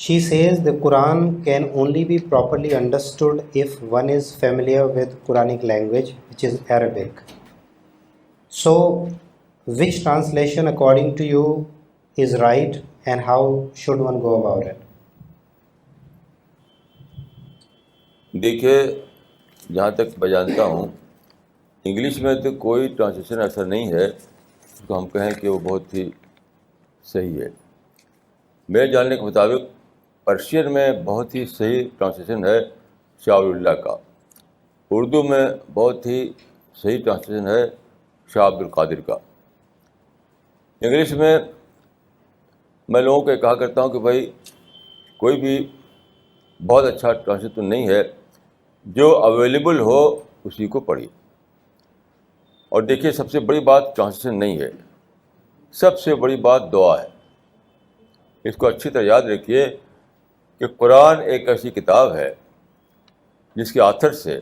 She says the Quran can only be properly understood if one is familiar with Quranic language, which is Arabic. So, which translation, according to you, is right, and how should one go about it? دیکھیے، جہاں تک میں جانتا ہوں English میں تو کوئی translation ایسا نہیں ہے جس کو ہم کہیں کہ وہ بہت ہی صحیح ہے. میرے جاننے کے مطابق پرشین میں بہت ہی صحیح ٹرانسلیشن ہے شاہ ولی اللہ کا. اردو میں بہت ہی صحیح ٹرانسلیشن ہے شاہ عبد القادر کا. انگلش میں لوگوں کو کہا کرتا ہوں کہ بھائی کوئی بھی بہت اچھا ٹرانسلیشن نہیں ہے، جو اویلیبل ہو اسی کو پڑھیے. اور دیکھیے، سب سے بڑی بات ٹرانسلیشن نہیں ہے، سب سے بڑی بات دعا ہے. اس کو اچھی طرح یاد رکھیے کہ قرآن ایک ایسی کتاب ہے جس کے آتھر سے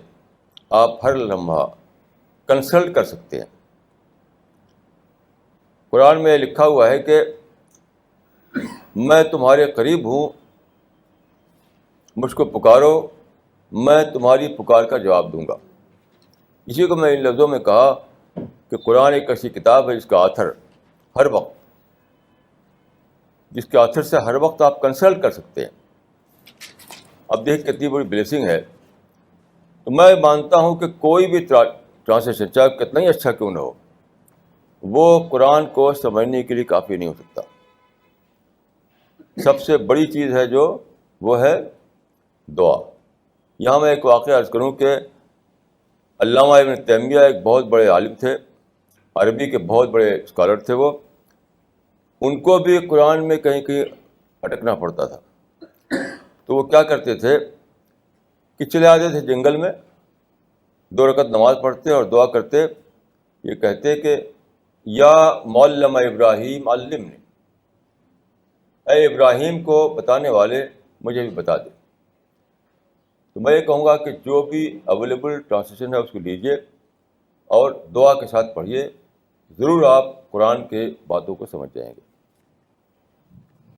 آپ ہر لمحہ کنسلٹ کر سکتے ہیں. قرآن میں لکھا ہوا ہے کہ میں تمہارے قریب ہوں، مجھ کو پکارو، میں تمہاری پکار کا جواب دوں گا. اسی کو میں ان لفظوں میں کہا کہ قرآن ایک ایسی کتاب ہے جس کا آتھر ہر وقت، جس کے آتھر سے ہر وقت آپ کنسلٹ کر سکتے ہیں. اب دیکھ کتنی بڑی بلیسنگ ہے. تو میں مانتا ہوں کہ کوئی بھی ٹرانسلیشن چاہے کتنا ہی اچھا کیوں نہ ہو، وہ قرآن کو سمجھنے کے لیے کافی نہیں ہو سکتا. سب سے بڑی چیز ہے جو وہ ہے دعا. یہاں میں ایک واقعہ عرض کروں کہ علامہ ابن تیمیہ ایک بہت بڑے عالم تھے، عربی کے بہت بڑے اسکالر تھے. وہ ان کو بھی قرآن میں کہیں کہیں اٹکنا پڑتا تھا. تو وہ کیا کرتے تھے کہ چلے آتے تھے جنگل میں، 2 رکعت نماز پڑھتے اور دعا کرتے، یہ کہتے کہ یا معلم ابراہیم علمنی، اے ابراہیم کو بتانے والے مجھے بھی بتا دے. تو میں یہ کہوں گا کہ جو بھی اویلیبل ٹرانسلیشن ہے اس کو لیجیے اور دعا کے ساتھ پڑھیے، ضرور آپ قرآن کے باتوں کو سمجھ جائیں گے.